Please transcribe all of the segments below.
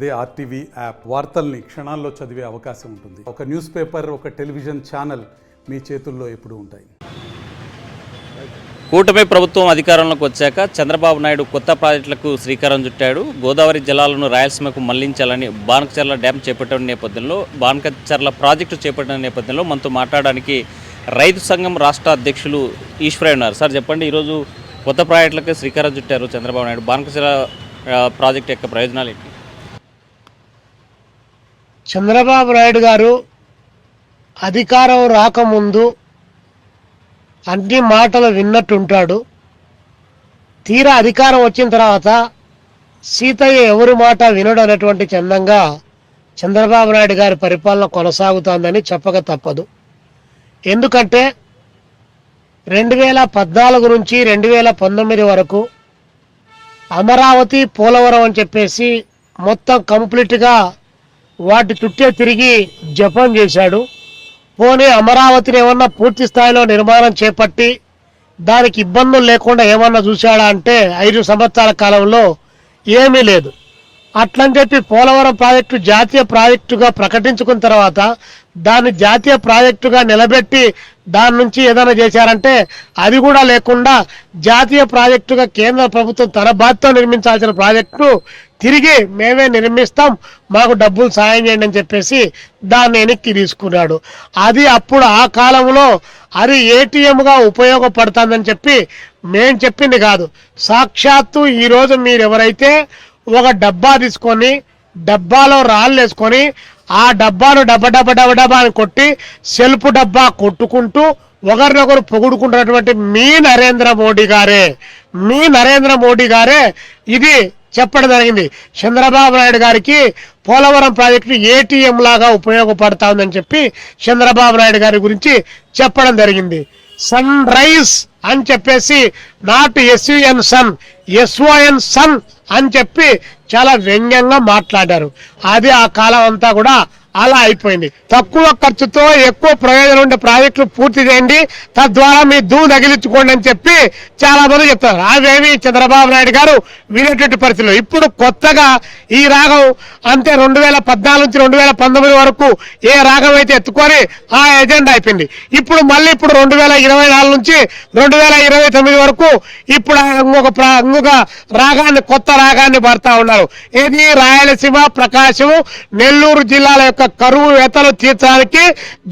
అదే RTV app వార్తల్ని క్షణాల్లో చదివే అవకాశం ఉంటుంది. ఒక న్యూస్ పేపర్, ఒక టెలివిజన్ ఛానల్ మీ చేతుల్లో ఎప్పుడూ ఉంటాయి. కూటమి ప్రభుత్వం అధికారంలోకి వచ్చాక చంద్రబాబు నాయుడు కొత్త ప్రాజెక్టులకు శ్రీకారం చుట్టాడు. గోదావరి జలాలను రాయలసీమకు మళ్లించాలని బానకచర్ల డ్యామ్ చేపట్టిన నేపథ్యంలో, బానకచర్ల ప్రాజెక్టు చేపట్టిన నేపథ్యంలో మనతో మాట్లాడడానికి రైతు సంఘం రాష్ట్ర అధ్యక్షులు ఈశ్వరయ్య ఉన్నారు. సార్ చెప్పండి, ఈరోజు కొత్త ప్రాజెక్టులకు శ్రీకారం చుట్టారు చంద్రబాబు నాయుడు. బానకచర్ల ప్రాజెక్టు యొక్క ప్రయోజనాలు ఏంటి? చంద్రబాబు నాయుడు గారు అధికారం రాకముందు అన్ని మాటలు విన్నట్టుంటాడు. తీరా అధికారం వచ్చిన తర్వాత సీతయ్య ఎవరి మాట వినడు అనేటువంటి చందంగా చంద్రబాబు నాయుడు గారి పరిపాలన కొనసాగుతోందని చెప్పక తప్పదు. ఎందుకంటే 2014 నుంచి 2019 వరకు అమరావతి, పోలవరం అని చెప్పేసి మొత్తం కంప్లీట్గా వాటి చుట్టే తిరిగి జపం చేశాడు. పోనీ అమరావతిని ఏమన్నా పూర్తి స్థాయిలో నిర్మాణం చేపట్టి దానికి ఇబ్బందులు లేకుండా ఏమన్నా చూశాడా అంటే 5 సంవత్సరాల కాలంలో ఏమీ లేదు. అట్లని చెప్పి పోలవరం ప్రాజెక్టు జాతీయ ప్రాజెక్టుగా ప్రకటించుకున్న తర్వాత దాన్ని జాతీయ ప్రాజెక్టుగా నిలబెట్టి దాని నుంచి ఏదైనా చేశారంటే అది కూడా లేకుండా జాతీయ ప్రాజెక్టుగా కేంద్ర ప్రభుత్వం తన బాధ్యత నిర్మించాల్సిన ప్రాజెక్టును తిరిగి మేమే నిర్మిస్తాం, మాకు డబ్బులు సాయం చేయండి అని చెప్పేసి దాన్ని వెనక్కి తీసుకున్నాడు. అది అప్పుడు ఆ కాలంలో అది ఏటీఎంగా ఉపయోగపడుతుందని చెప్పి మేం చెప్పింది కాదు. సాక్షాత్తు ఈరోజు మీరు ఎవరైతే ఒక డబ్బా తీసుకొని డబ్బాలో రాళ్ళు వేసుకొని ఆ డబ్బాను డబ్బా అని కొట్టి సెల్ఫ్ డబ్బా కొట్టుకుంటూ ఒకరినొకరు పొగుడుకుంటున్నటువంటి మీ నరేంద్ర మోడీ గారే ఇది చెప్పడం జరిగింది. చంద్రబాబు నాయుడు గారికి పోలవరం ప్రాజెక్టు ఏటీఎం లాగా ఉపయోగపడతా ఉందని చెప్పి చంద్రబాబు నాయుడు గారి గురించి చెప్పడం జరిగింది. సన్ రైజ్ అని చెప్పేసి not SUN sun, SON son అని చెప్పి చాలా వ్యంగ్యంగా మాట్లాడారు. అది ఆ కాలం అంతా కూడా అలా అయిపోయింది. తక్కువ ఖర్చుతో ఎక్కువ ప్రయోజనం ఉండే ప్రాజెక్టులు పూర్తి చేయండి, తద్వారా మీ తగిలించుకోండి అని చెప్పి చాలా మంది చెప్తారు. అవేమి చంద్రబాబు నాయుడు గారు వినేటువంటి పరిస్థితులు. ఇప్పుడు కొత్తగా ఈ రాగం అంతే 2014 నుంచి 2019 వరకు ఏ రాగం అయితే ఎత్తుకొని ఆ ఎజెండా అయిపోయింది. ఇప్పుడు మళ్ళీ 2024 నుంచి 2029 వరకు ఇప్పుడు ఇంకొక రాగాన్ని, కొత్త రాగాన్ని పడతా ఉన్నారు. ఇది రాయలసీమ, ప్రకాశం, నెల్లూరు జిల్లాల యొక్క కరువు వేతలు తీర్చడానికి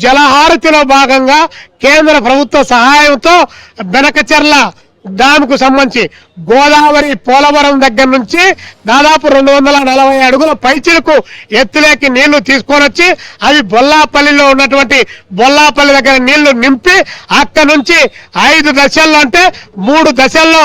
జలహారతిలో భాగంగా కేంద్ర ప్రభుత్వ సహాయంతో బెనకచెర్ల డ్యామ్కు సంబంధించి గోదావరి, పోలవరం దగ్గర నుంచి దాదాపు 240 అడుగుల పైచిలకు ఎత్తులేకి నీళ్లు తీసుకొని వచ్చి అవి బొల్లాపల్లిలో ఉన్నటువంటి బొల్లాపల్లి దగ్గర నీళ్లు నింపి అక్కడి నుంచి 5 దశల్లో అంటే 3 దశల్లో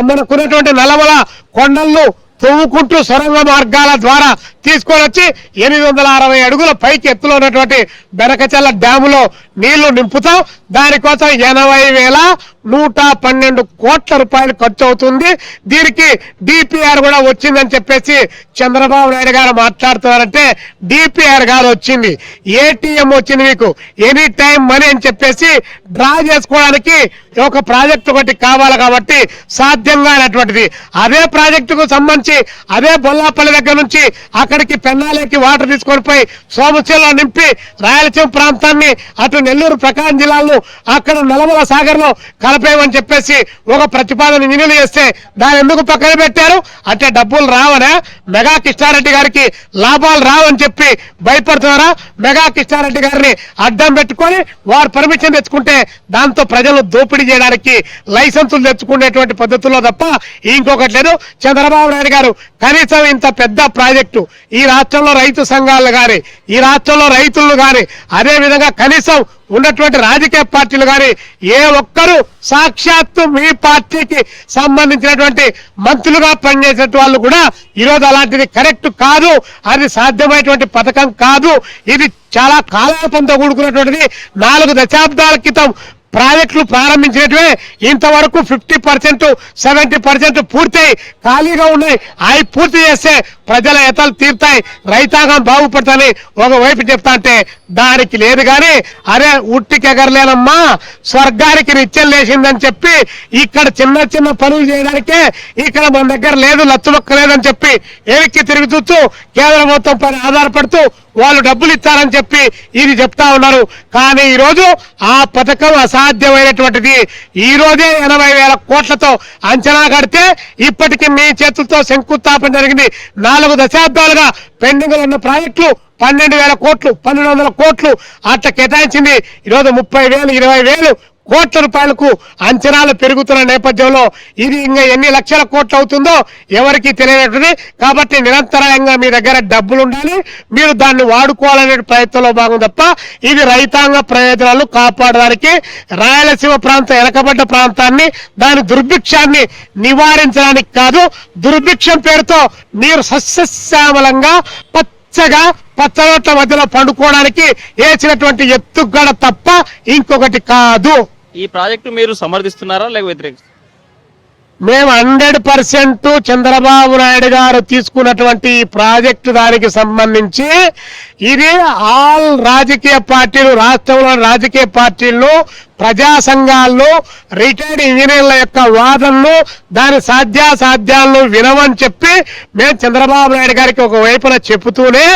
మనకున్నటువంటి నల్లమల కొండలను తవ్వుకుంటూ సొరంగ మార్గాల ద్వారా తీసుకొని వచ్చి 860 అడుగుల పైకి ఎత్తులో ఉన్నటువంటి బెనకచెర్ల డ్యాములో నీళ్లు నింపుతాం. దానికోసం 80,112 కోట్ల రూపాయలు ఖర్చు అవుతుంది. దీనికి DPR కూడా వచ్చిందని చెప్పేసి చంద్రబాబు నాయుడు గారు మాట్లాడుతున్నారంటే DPR గారు వచ్చింది, ATM వచ్చింది, మీకు ఎనీ టైం మనీ అని చెప్పేసి డ్రా చేసుకోవడానికి ఒక ప్రాజెక్టు ఒకటి కావాలి కాబట్టి సాధ్యం కానటువంటిది. అదే ప్రాజెక్టుకు సంబంధించి అదే బొల్లాపల్లి దగ్గర నుంచి అక్కడికి పెన్నాలేకి వాటర్ తీసుకొని పోయి సోమశిలలో నింపి రాయలసీమ ప్రాంతాన్ని అటు నెల్లూరు, ప్రకాశం జిల్లాలను అక్కడ నల్లమల సాగర్లో కలిపేయమని చెప్పేసి ఒక ప్రతిపాదన ఇంజనీర్లు చేస్తే దాన్ని ఎందుకు పక్కన పెట్టారు అంటే డబ్బులు రావనా? మెగా కృష్ణారెడ్డి గారికి లాభాలు రావని చెప్పి భయపడుతున్నారా? మెగా కృష్ణారెడ్డి గారిని అడ్డం పెట్టుకొని వారు పర్మిషన్ తెచ్చుకుంటే దాంతో ప్రజలు దోపిడీ చేయడానికి లైసెన్సులు తెచ్చుకునేటువంటి పద్ధతుల్లో తప్ప ఇంకొకటి లేదు. చంద్రబాబు నాయుడు గారు కనీసం ఇంత పెద్ద ప్రాజెక్టు ఈ రాష్ట్రంలో రైతు సంఘాలు కానీ, ఈ రాష్ట్రంలో రైతులను కానీ, అదే విధంగా కనీసం ఉన్నటువంటి రాజకీయ పార్టీలు కానీ ఏ ఒక్కరు సాక్షాత్తు మీ పార్టీకి సంబంధించినటువంటి మంత్రులుగా పనిచేసే వాళ్ళు కూడా ఈరోజు అలాంటిది కరెక్ట్ కాదు, అది సాధ్యమైనటువంటి పథకం కాదు, ఇది చాలా కాలయాపంతో కూడుకున్నటువంటిది. 4 దశాబ్దాల క్రితం ప్రాజెక్టులు ప్రారంభించినట్టువే ఇంతవరకు 50%, 70% పూర్తయి ఖాళీగా ఉన్నాయి. అవి పూర్తి చేస్తే ప్రజల ఎతలు తీరుతాయి, రైతాంగం బాగుపడతాని ఒకవైపు చెప్తా అంటే దానికి లేదు కానీ అరే ఉట్టికి ఎగరలేనమ్మా స్వర్గానికి నిత్యం లేచిందని చెప్పి ఇక్కడ చిన్న చిన్న పనులు చేయడానికే ఇక్కడ మన దగ్గర లేదు, లచ్చమొక్క లేదని చెప్పి ఏవిక్కి తిరిగి చూస్తూ కేంద్ర మొత్తం పైన ఆధారపడుతూ వాళ్ళు డబ్బులు ఇస్తారని చెప్పి ఇది చెప్తా ఉన్నారు. కానీ ఈరోజు ఆ పథకం అసాధ్యమైనటువంటిది. ఈ రోజే 80,000 కోట్లతో అంచనా కడితే ఇప్పటికీ మీ చేతులతో శంకుస్థాపన జరిగింది. 4 దశాబ్దాలుగా పెండింగ్ ఉన్న ప్రాజెక్టులు 12,000 కోట్లు 1,200 కోట్లు అట్లా కేటాయించింది. ఈరోజు 30,000 20,000 కోట్ల రూపాయలకు అంచనాలు పెరుగుతున్న నేపథ్యంలో ఇది ఇంకా ఎన్ని లక్షల కోట్లు అవుతుందో ఎవరికి తెలియనట్టుంది. కాబట్టి నిరంతరాయంగా మీ దగ్గర డబ్బులు ఉండాలి, మీరు దాన్ని వాడుకోవాలనే ప్రయత్నంలో భాగం తప్ప ఇది రైతాంగ ప్రయోజనాలు కాపాడడానికి రాయలసీమ ప్రాంతం వెనకబడ్డ ప్రాంతాన్ని దాని దుర్భిక్షాన్ని నివారించడానికి కాదు. దుర్భిక్షం పేరుతో మీరు సస్యశ్యామలంగా పచ్చగా పచ్చనోట్ల మధ్యలో పండుకోవడానికి వేసినటువంటి ఎత్తుగడ తప్ప ఇంకొకటి కాదు. ఈ ప్రాజెక్టు మీరు సమర్థిస్తున్నారా లేక వ్యతిరేకిస్తున్నారా? మేము 100% చంద్రబాబు నాయుడు గారు తీసుకున్నటువంటి ఈ ప్రాజెక్టు దానికి సంబంధించి ఇది ఆల్ రాజకీయ పార్టీలు, రాష్ట్రంలో రాజకీయ పార్టీలు, ప్రజా సంఘాలను, రిటైర్డ్ ఇంజనీర్ల యొక్క వాదనలు, దాని సాధ్యాసాధ్యాలను వినవని చెప్పి మేము చంద్రబాబు నాయుడు గారికి ఒక వైపున చెబుతూనే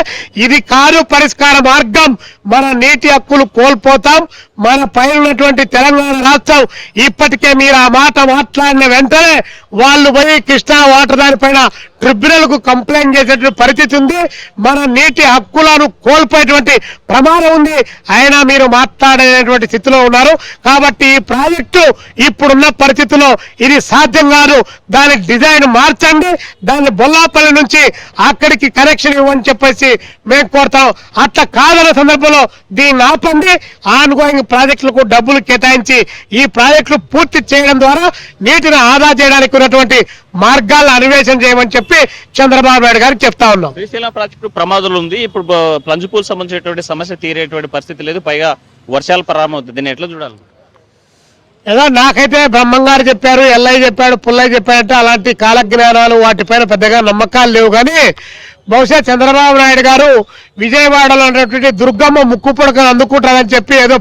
ఇది కాదు పరిష్కార మార్గం, మన నీటి హక్కులు కోల్పోతాం, మన పైన ఉన్నటువంటి తెలంగాణ రాష్ట్రం ఇప్పటికే మీరు ఆ మాట మాట్లాడిన వెంటనే వాళ్ళు పోయి కృష్ణా వాటర్ దానిపైన ట్రిబ్యునల్ కు కంప్లైంట్ చేసేటువంటి పరిస్థితి ఉంది, మన నీటి హక్కులను కోల్పోయేటువంటి ప్రమాదం ఉంది. అయినా మీరు మాట్లాడేటువంటి స్థితిలో ఉన్నారు. కాబట్టి ఈ ప్రాజెక్టు ఇప్పుడున్న పరిస్థితుల్లో ఇది సాధ్యం కాదు, దాని డిజైన్ మార్చండి, దాన్ని బొల్లాపల్లి నుంచి అక్కడికి కనెక్షన్ ఇవ్వని చెప్పేసి మేము కోరుతాం. అట్లా కాదన్న సందర్భంలో దీన్ని ఆపండి, ఆన్ గోయింగ్ ప్రాజెక్టులకు డబ్బులు కేటాయించి ఈ ప్రాజెక్టులు పూర్తి చేయడం ద్వారా నీటిని ఆదా చేయడానికి ఉన్నటువంటి మార్గాలను అన్వేషణ చేయమని చెప్పి చంద్రబాబు నాయుడు గారికి చెప్తా ఉన్నాం. శ్రీశైలం ప్రాజెక్టు ప్రమాదాలు ఉంది, ఇప్పుడు ప్లంజుపూల్ సంబంధించినటువంటి సమస్య తీరేటువంటి పరిస్థితి లేదు, పైగా వర్షాలు ప్రారంభమవుతుంది, దీన్ని ఎట్లా చూడాలి? ఏదో నాకైతే బ్రహ్మంగారు చెప్పారు, ఎల్లయ్య చెప్పాడు, పుల్లయ్య చెప్పాడంటే అలాంటి కాలజ్ఞానాలు వాటిపైన పెద్దగా నమ్మకాలు లేవు. కానీ బహుశా చంద్రబాబు నాయుడు గారు విజయవాడలో ఉన్నటువంటి దుర్గమ్మ ముక్కు పొడకను అందుకుంటారని చెప్పి ఏదో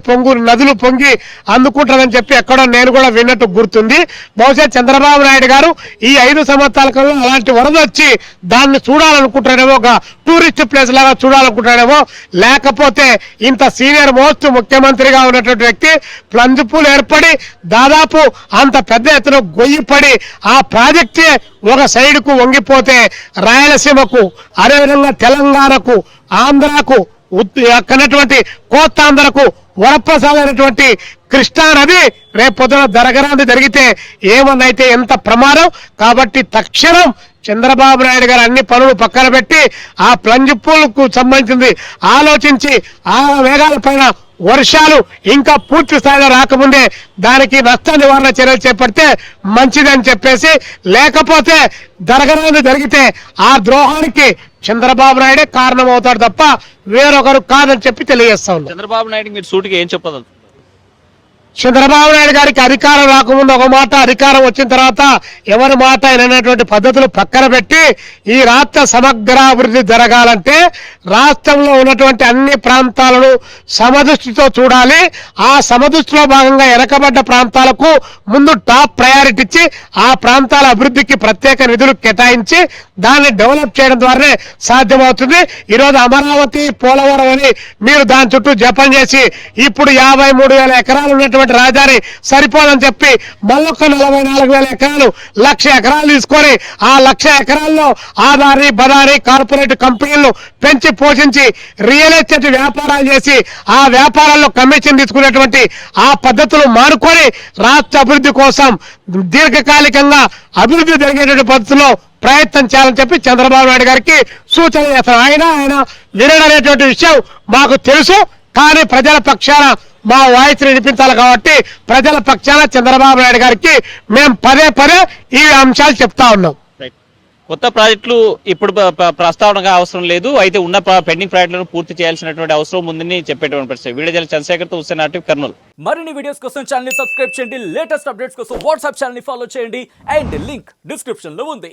నదులు పొంగి అందుకుంటారని చెప్పి ఎక్కడో నేను కూడా విన్నట్టు గుర్తుంది. బహుశా చంద్రబాబు నాయుడు గారు ఈ 5 సంవత్సరాల కాలంలో అలాంటి వరద వచ్చి దాన్ని చూడాలనుకుంటాడేమో, ఒక టూరిస్ట్ ప్లేస్ లాగా చూడాలనుకుంటాడేమో, లేకపోతే ఇంత సీనియర్ మోస్ట్ ముఖ్యమంత్రిగా ఉన్నటువంటి వ్యక్తి ప్లంజుపూలు ఏర్పడి దాదాపు అంత పెద్ద ఎత్తున గొయ్యిపడి ఆ ప్రాజెక్టే ఒక సైడ్కు వంగిపోతే రాయలసీమకు, అదేవిధంగా తెలంగాణకు, ఆంధ్రాకు, అక్కడటువంటి కోస్తాంధ్రకు వరప్రసాదైనటువంటి కృష్ణా నది రేపొద్దున జరగరాంది జరిగితే ఏమన్నైతే ఎంత ప్రమాదం. కాబట్టి తక్షణం చంద్రబాబు నాయుడు గారు అన్ని పనులు పక్కన పెట్టి ఆ ప్లంజుపూలకు సంబంధించింది ఆలోచించి ఆ వేగాల పైన వర్షాలు ఇంకా పూర్తి స్థాయిలో రాకముందే దానికి నష్ట నివారణ చర్యలు చేపడితే మంచిదని చెప్పేసి, లేకపోతే జరగరాంది జరిగితే ఆ ద్రోహానికి చంద్రబాబు నాయుడే కారణం అవుతాడు తప్ప వేరొకరు కాదని చెప్పి తెలియజేస్తా ఉన్నాం. చంద్రబాబు నాయుడు మీరు సూటిగా ఏం చెప్పదు? చంద్రబాబు నాయుడు గారికి అధికారం రాకముందు ఒక మాట, అధికారం వచ్చిన తర్వాత ఎవరి మాట అయినటువంటి పద్ధతులు పక్కన పెట్టి ఈ రాష్ట్ర సమగ్రాభివృద్ధి జరగాలంటే రాష్ట్రంలో ఉన్నటువంటి అన్ని ప్రాంతాలను సమదృష్టితో చూడాలి. ఆ సమదృష్టిలో భాగంగా వెనకబడ్డ ప్రాంతాలకు ముందు టాప్ ప్రయారిటీ ఇచ్చి ఆ ప్రాంతాల అభివృద్ధికి ప్రత్యేక నిధులు కేటాయించి దాన్ని డెవలప్ చేయడం ద్వారానే సాధ్యమవుతుంది. ఈరోజు అమరావతి, పోలవరం అని మీరు దాని చుట్టూ జపం చేసి ఇప్పుడు 53,000 ఎకరాలు ఉన్నటువంటి రాజధాని సరిపోదని చెప్పి మళ్ళొక్క 44,000 ఎకరాలు 1,00,000 ఎకరాలు తీసుకొని ఆ 1,00,000 ఎకరాల్లో ఆదాని బదాని కార్పొరేట్ కంపెనీలను పెంచి పోషించి రియల్ ఎస్టేట్ వ్యాపారాలు చేసి ఆ వ్యాపారాల్లో కమిషన్ తీసుకునేటువంటి ఆ పద్ధతులు మానుకొని రాష్ట్ర అభివృద్ధి కోసం దీర్ఘకాలికంగా అభివృద్ధి జరిగేటువంటి పద్ధతిలో ప్రయత్నం చేయాలని చెప్పి చంద్రబాబు నాయుడు గారికి సూచన చేస్తారు. ఆయన వినడనేటువంటి విషయం మాకు తెలుసు. కానీ ప్రజల పక్షాన మా వాయిస్ వినిపించాలి కాబట్టి ప్రజల పక్షాన చంద్రబాబు నాయుడు గారికి మేము పదే ఈ అంశాలు చెప్తా ఉన్నాం. కొత్త ప్రాజెక్టులు ఇప్పుడు ప్రస్తావనగా అవసరం లేదు, అయితే ఉన్న పెండింగ్ ప్రాజెక్టులను పూర్తి చేయాల్సినటువంటి అవసరం ఉందని చెప్పేటువంటి పరిస్థితి. వీడియో చంద్రశేఖర్ తో హుస్సేన్ ఆర్టివ్, కర్నూలు. మరిన్ని వీడియోస్ కోసం ఛానల్ ని సబ్స్క్రైబ్ చేయండి, లేటెస్ట్ అప్డేట్స్ కోసం వాట్సాప్ ఛానల్ ని ఫాలో చేయండి అండ్ లింక్ డిస్క్రిప్షన్ లో ఉంది.